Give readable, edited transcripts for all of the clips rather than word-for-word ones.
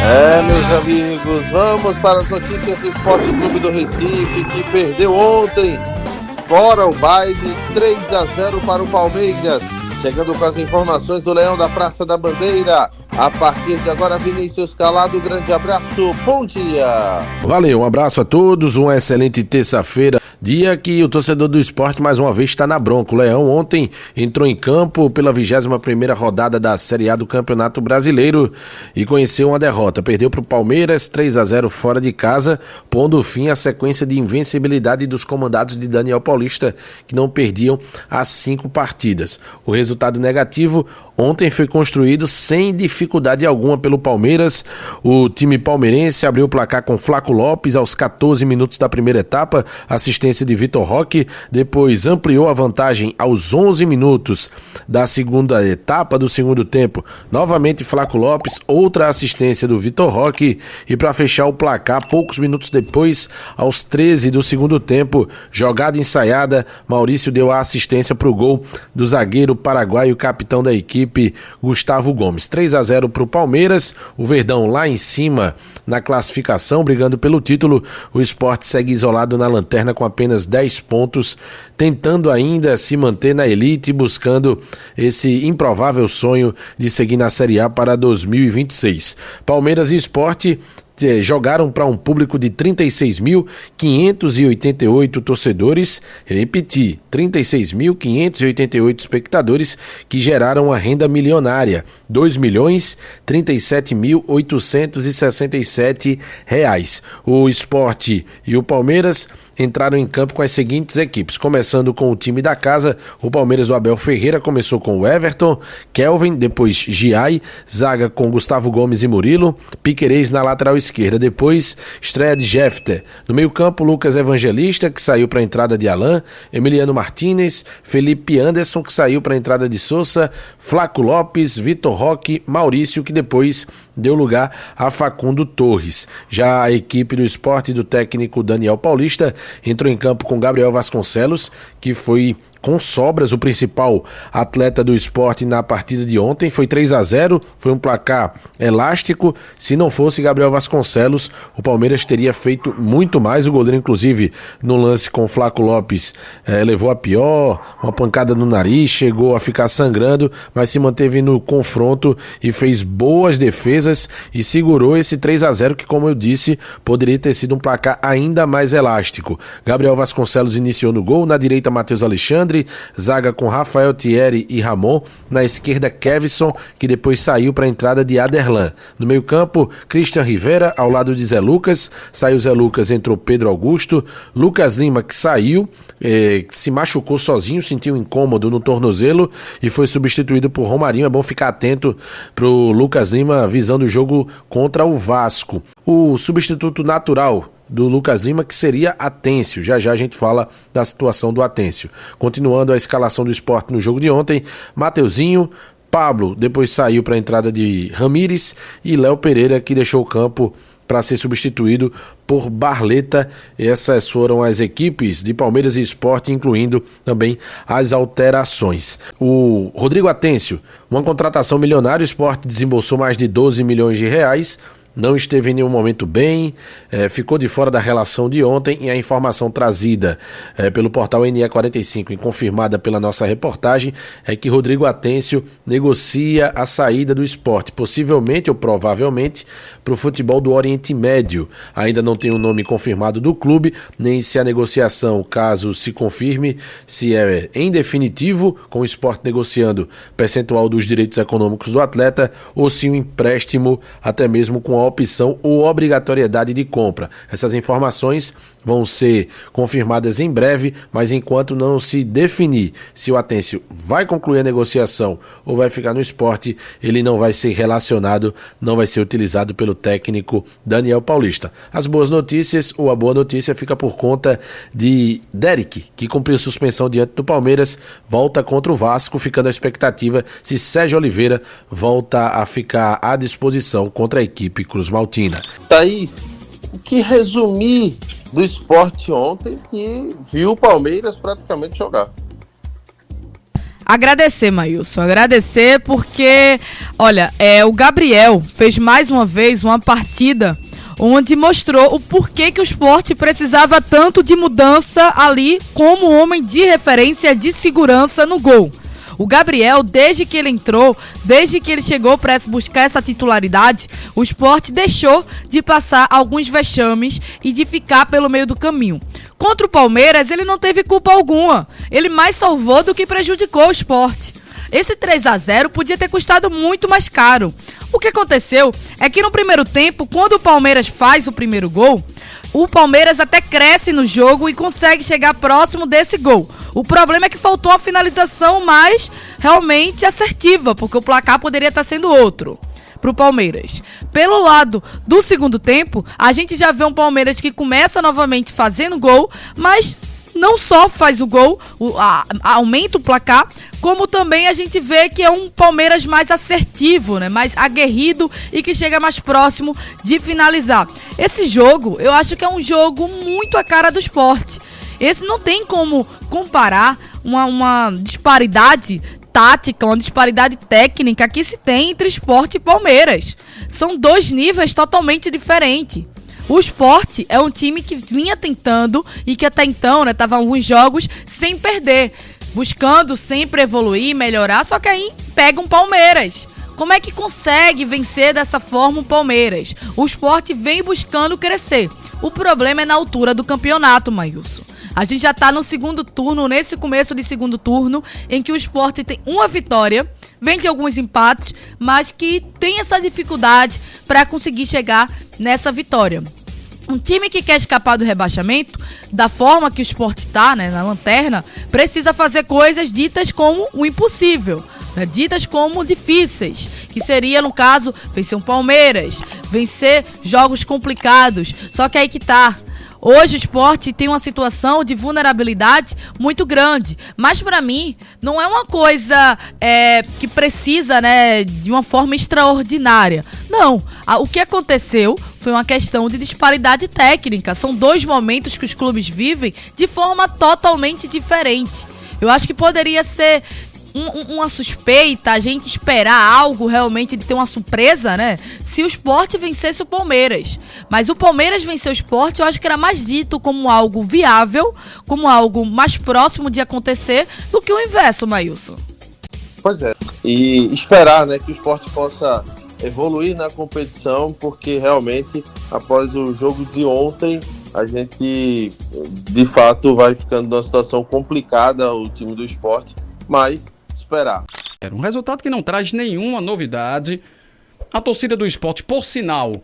Meus amigos, vamos para as notícias do Esporte Clube do Recife, que perdeu ontem, fora o baile, 3-0 para o Palmeiras. Chegando com as informações do Leão da Praça da Bandeira. A partir de agora, Vinícius Calado, grande abraço, bom dia. Valeu, um abraço a todos, uma excelente terça-feira, dia que o torcedor do esporte mais uma vez está na bronca. O Leão ontem entrou em campo pela 21ª rodada da Série A do Campeonato Brasileiro e conheceu uma derrota. Perdeu para o Palmeiras 3-0 fora de casa, pondo fim à sequência de invencibilidade dos comandados de Daniel Paulista, que não perdiam as 5 partidas. O resultado negativo ontem foi construído sem dificuldade alguma pelo Palmeiras. O time palmeirense abriu o placar com Flaco Lopes aos 14 minutos da primeira etapa, assistência de Vitor Roque, depois ampliou a vantagem aos 11 minutos da segunda etapa do segundo tempo. Novamente Flaco Lopes, outra assistência do Vitor Roque, e para fechar o placar, poucos minutos depois, aos 13 do segundo tempo, jogada ensaiada, Maurício deu a assistência para o gol do zagueiro paraguaio, capitão da equipe, Gustavo Gomes. 3-0 para o Palmeiras, o Verdão lá em cima na classificação, brigando pelo título. O Sport segue isolado na lanterna com apenas 10 pontos, tentando ainda se manter na elite, buscando esse improvável sonho de seguir na Série A para 2026. Palmeiras e Sport jogaram para um público de 36.588 torcedores, repetir, 36.588 espectadores, que geraram uma renda milionária, R$ 2.037.867. O Sport e o Palmeiras entraram em campo com as seguintes equipes, começando com o time da casa. O Palmeiras do Abel Ferreira começou com o Everton, Kelvin, depois Giai, zaga com Gustavo Gomes e Murilo, Piquerez na lateral esquerda, depois estreia de Jefter. No meio campo, Lucas Evangelista, que saiu para a entrada de Alain, Emiliano Martínez, Felipe Anderson, que saiu para a entrada de Sousa, Flaco Lopes, Vitor Roque, Maurício, que depois deu lugar a Facundo Torres. Já a equipe do Sport do técnico Daniel Paulista entrou em campo com Gabriel Vasconcelos, que foi com sobras o principal atleta do Sport na partida de ontem. Foi 3-0, foi um placar elástico. Se não fosse Gabriel Vasconcelos, o Palmeiras teria feito muito mais. O goleiro, inclusive, no lance com o Flaco Lopes, levou a pior, uma pancada no nariz, chegou a ficar sangrando, mas se manteve no confronto e fez boas defesas e segurou esse 3-0 que, como eu disse, poderia ter sido um placar ainda mais elástico. Gabriel Vasconcelos iniciou no gol, na direita Matheus Alexandre, zaga com Rafael Thierry e Ramon, na esquerda Kevson, que depois saiu para a entrada de Aderlan. No meio campo, Christian Rivera ao lado de Zé Lucas, saiu Zé Lucas, entrou Pedro Augusto, Lucas Lima, que saiu, se machucou sozinho, sentiu um incômodo no tornozelo e foi substituído por Romarinho. É bom ficar atento pro Lucas Lima visando o jogo contra o Vasco. O substituto natural do Lucas Lima, que seria Atêncio. Já já a gente fala da situação do Atêncio. Continuando a escalação do Sport no jogo de ontem, Mateuzinho, Pablo depois saiu para a entrada de Ramires e Léo Pereira, que deixou o campo para ser substituído por Barleta. Essas foram as equipes de Palmeiras e Sport, incluindo também as alterações. O Rodrigo Atêncio, uma contratação milionária, o Sport desembolsou mais de 12 milhões de reais, não esteve em nenhum momento bem, ficou de fora da relação de ontem, e a informação trazida pelo portal NE45 e confirmada pela nossa reportagem é que Rodrigo Atêncio negocia a saída do Sport, possivelmente ou provavelmente para o futebol do Oriente Médio. Ainda não tem o nome confirmado do clube, nem se a negociação, caso se confirme, se é em definitivo, com o Sport negociando percentual dos direitos econômicos do atleta, ou se um empréstimo, até mesmo com a opção ou obrigatoriedade de compra. Essas informações vão ser confirmadas em breve, mas enquanto não se definir se o Atêncio vai concluir a negociação ou vai ficar no Sport, ele não vai ser relacionado, não vai ser utilizado pelo técnico Daniel Paulista. As boas notícias, ou a boa notícia, fica por conta de Derek, que cumpriu suspensão diante do Palmeiras, volta contra o Vasco, ficando a expectativa se Sérgio Oliveira volta a ficar à disposição contra a equipe Cruz Maltina. Thaís, o que resumir do Sport ontem, que viu o Palmeiras praticamente jogar? Agradecer, Maílson, agradecer porque, olha, o Gabriel fez mais uma vez uma partida onde mostrou o porquê que o Sport precisava tanto de mudança ali como homem de referência de segurança no gol. O Gabriel, desde que ele entrou, desde que ele chegou para buscar essa titularidade, o Sport deixou de passar alguns vexames e de ficar pelo meio do caminho. Contra o Palmeiras, ele não teve culpa alguma. Ele mais salvou do que prejudicou o Sport. Esse 3-0 podia ter custado muito mais caro. O que aconteceu é que no primeiro tempo, quando o Palmeiras faz o primeiro gol, o Palmeiras até cresce no jogo e consegue chegar próximo desse gol. O problema é que faltou uma finalização mais realmente assertiva, porque o placar poderia estar sendo outro pro Palmeiras. Pelo lado do segundo tempo, a gente já vê um Palmeiras que começa novamente fazendo gol, mas não só faz o gol, aumenta o placar, como também a gente vê que é um Palmeiras mais assertivo, né? Mais aguerrido e que chega mais próximo de finalizar. Esse jogo, eu acho que é um jogo muito a cara do Sport. Esse não tem como comparar uma disparidade tática, uma disparidade técnica que se tem entre Sport e Palmeiras. São dois níveis totalmente diferentes. O Sport é um time que vinha tentando e que até então, né, tava alguns jogos sem perder, buscando sempre evoluir, melhorar, só que aí pega um Palmeiras. Como é que consegue vencer dessa forma o Palmeiras? O Sport vem buscando crescer. O problema é na altura do campeonato, Maílson. A gente já tá no segundo turno, nesse começo de segundo turno, em que o Sport tem uma vitória, vem de alguns empates, mas que tem essa dificuldade para conseguir chegar nessa vitória. Um time que quer escapar do rebaixamento, da forma que o Sport tá, né, na lanterna, precisa fazer coisas ditas como o impossível, né, ditas como difíceis, que seria, no caso, vencer um Palmeiras, vencer jogos complicados. Só que aí que tá. Hoje o Sport tem uma situação de vulnerabilidade muito grande, mas para mim não é uma coisa que precisa, né, de uma forma extraordinária. Não, o que aconteceu foi uma questão de disparidade técnica. São dois momentos que os clubes vivem de forma totalmente diferente. Eu acho que poderia ser uma suspeita, a gente esperar algo realmente de ter uma surpresa, né? Se o Sport vencesse o Palmeiras. Mas o Palmeiras vencer o Sport, eu acho que era mais dito como algo viável, como algo mais próximo de acontecer do que o inverso, Maílson. Pois é. E esperar, né, que o Sport possa evoluir na competição, porque realmente, após o jogo de ontem, a gente, de fato, vai ficando numa situação complicada, o time do Sport, mas esperar. Era um resultado que não traz nenhuma novidade. A torcida do Sport, por sinal,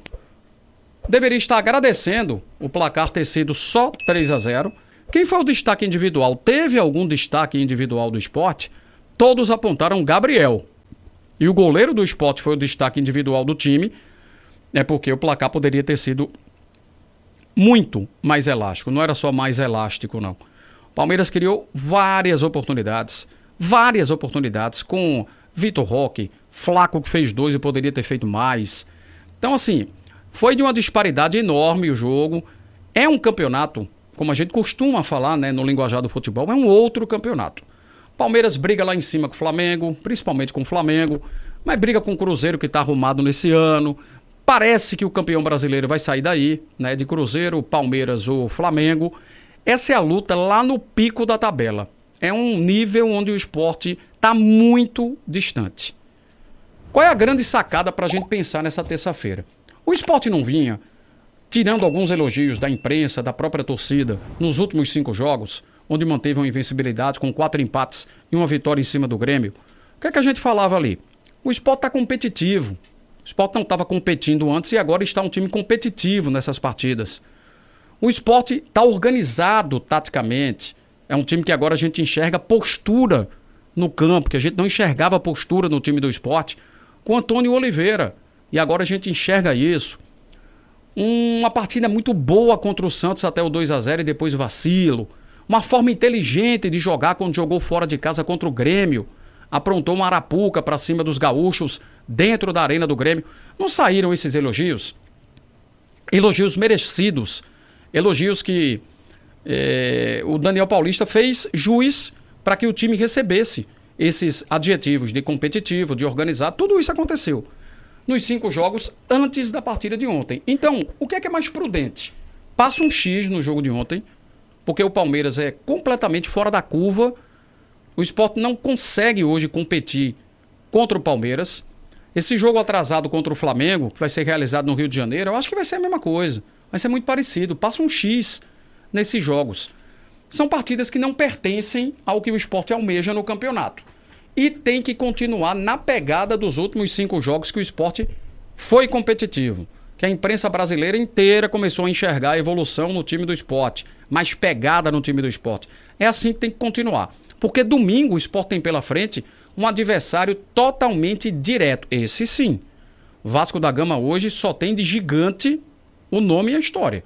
deveria estar agradecendo o placar ter sido só 3-0. Quem foi o destaque individual? Teve algum destaque individual do Sport? Todos apontaram Gabriel. E o goleiro do Sport foi o destaque individual do time. É porque o placar poderia ter sido muito mais elástico. Não era só mais elástico, não. O Palmeiras criou várias oportunidades com Vitor Roque, Flaco que fez 2 e poderia ter feito mais. Então, assim, foi de uma disparidade enorme o jogo. É um campeonato, como a gente costuma falar, né, no linguajar do futebol, é um outro campeonato. Palmeiras briga lá em cima com o Flamengo, principalmente com o Flamengo, mas briga com o Cruzeiro que está arrumado nesse ano. Parece que o campeão brasileiro vai sair daí, né, de Cruzeiro, Palmeiras ou Flamengo. Essa é a luta lá no pico da tabela. É um nível onde o Sport está muito distante. Qual é a grande sacada para a gente pensar nessa terça-feira? O Sport não vinha, tirando alguns elogios da imprensa, da própria torcida, nos últimos 5 jogos, onde manteve uma invencibilidade com 4 empates e uma vitória em cima do Grêmio. O que é que a gente falava ali? O Sport está competitivo. O Sport não estava competindo antes e agora está um time competitivo nessas partidas. O Sport está organizado taticamente. É um time que agora a gente enxerga postura no campo, que a gente não enxergava postura no time do Sport com Antônio Oliveira. E agora a gente enxerga isso. Uma partida muito boa contra o Santos até o 2-0 e depois vacilo. Uma forma inteligente de jogar quando jogou fora de casa contra o Grêmio. Aprontou uma arapuca para cima dos gaúchos dentro da arena do Grêmio. Não saíram esses elogios? Elogios merecidos. Elogios que o Daniel Paulista fez jus para que o time recebesse esses adjetivos de competitivo, de organizado, tudo isso aconteceu nos 5 jogos antes da partida de ontem. Então, o que é mais prudente? Passa um X no jogo de ontem, porque o Palmeiras é completamente fora da curva. O Sport não consegue hoje competir contra o Palmeiras. Esse jogo atrasado contra o Flamengo, que vai ser realizado no Rio de Janeiro, eu acho que vai ser a mesma coisa. Vai ser muito parecido. Passa um X nesses jogos. São partidas que não pertencem ao que o Sport almeja no campeonato. E tem que continuar na pegada dos últimos 5 jogos que o Sport foi competitivo. Que a imprensa brasileira inteira começou a enxergar a evolução no time do Sport. Mais pegada no time do Sport. É assim que tem que continuar. Porque domingo o Sport tem pela frente um adversário totalmente direto. Esse sim. Vasco da Gama hoje só tem de gigante o nome e a história.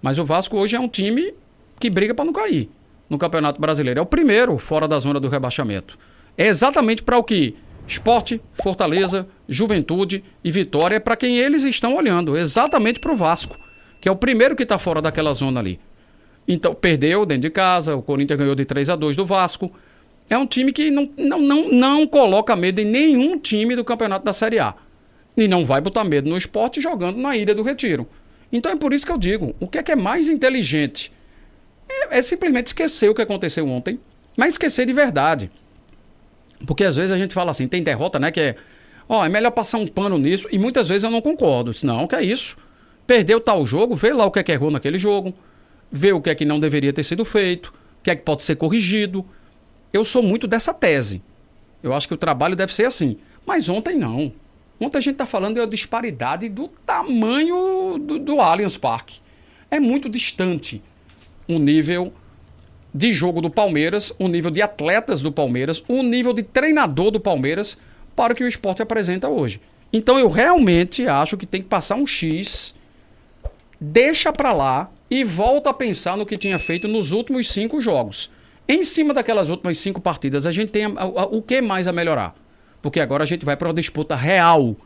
Mas o Vasco hoje é um time que briga para não cair no Campeonato Brasileiro. É o primeiro fora da zona do rebaixamento. É exatamente para o que Sport, Fortaleza, Juventude e Vitória, é para quem eles estão olhando. Exatamente para o Vasco, que é o primeiro que está fora daquela zona ali. Então, perdeu dentro de casa, o Corinthians ganhou de 3-2 do Vasco. É um time que não coloca medo em nenhum time do Campeonato da Série A. E não vai botar medo no Sport jogando na Ilha do Retiro. Então é por isso que eu digo, o que é mais inteligente? É simplesmente esquecer o que aconteceu ontem, mas esquecer de verdade. Porque às vezes a gente fala assim, tem derrota, né, que é melhor passar um pano nisso, e muitas vezes eu não concordo. Não, que é isso? Perdeu tal jogo, vê lá o que errou naquele jogo, vê o que é que não deveria ter sido feito, o que é que pode ser corrigido. Eu sou muito dessa tese. Eu acho que o trabalho deve ser assim. Mas ontem não. Ontem a gente está falando da disparidade do tamanho do Allianz Parque. É muito distante o nível de jogo do Palmeiras, o nível de atletas do Palmeiras, o nível de treinador do Palmeiras para o que o Sport apresenta hoje. Então eu realmente acho que tem que passar um X, deixa para lá e volta a pensar no que tinha feito nos últimos 5 jogos. Em cima daquelas últimas 5 partidas, a gente tem o que mais a melhorar? Porque agora a gente vai para uma disputa real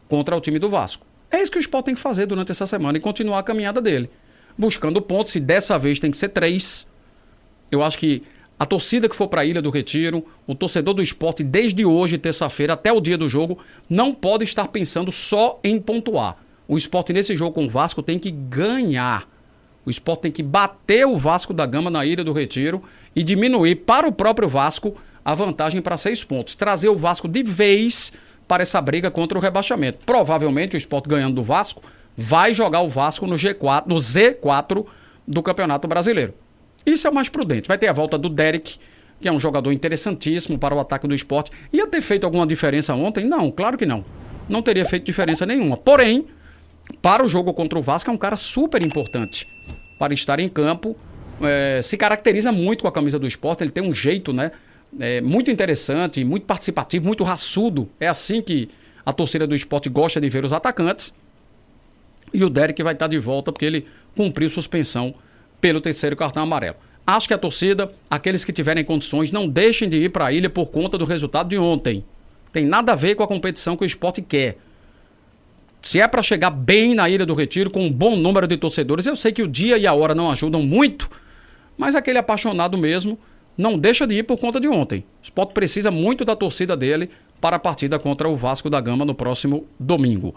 contra o time do Vasco. É isso que o Sport tem que fazer durante essa semana e continuar a caminhada dele. Buscando pontos, se dessa vez tem que ser 3. Eu acho que a torcida que for para a Ilha do Retiro, o torcedor do Sport, desde hoje, terça-feira, até o dia do jogo, não pode estar pensando só em pontuar. O Sport nesse jogo com o Vasco tem que ganhar. O Sport tem que bater o Vasco da Gama na Ilha do Retiro e diminuir para o próprio Vasco a vantagem para 6 pontos. Trazer o Vasco de vez para essa briga contra o rebaixamento. Provavelmente o Sport ganhando do Vasco vai jogar o Vasco no G4, no Z4 do Campeonato Brasileiro. Isso é o mais prudente. Vai ter a volta do Derek, que é um jogador interessantíssimo para o ataque do Sport. Ia ter feito alguma diferença ontem? Não, claro que não. Não teria feito diferença nenhuma. Porém, para o jogo contra o Vasco é um cara super importante para estar em campo. Se caracteriza muito com a camisa do Sport. Ele tem um jeito, né, muito interessante, muito participativo, muito raçudo. É assim que a torcida do Sport gosta de ver os atacantes. E o Derek vai estar de volta porque ele cumpriu suspensão pelo 3º cartão amarelo. Acho que a torcida, aqueles que tiverem condições, não deixem de ir para a ilha por conta do resultado de ontem. Tem nada a ver com a competição que o Sport quer. Se é para chegar bem na Ilha do Retiro, com um bom número de torcedores, eu sei que o dia e a hora não ajudam muito, mas aquele apaixonado mesmo não deixa de ir por conta de ontem. O Sport precisa muito da torcida dele para a partida contra o Vasco da Gama no próximo domingo.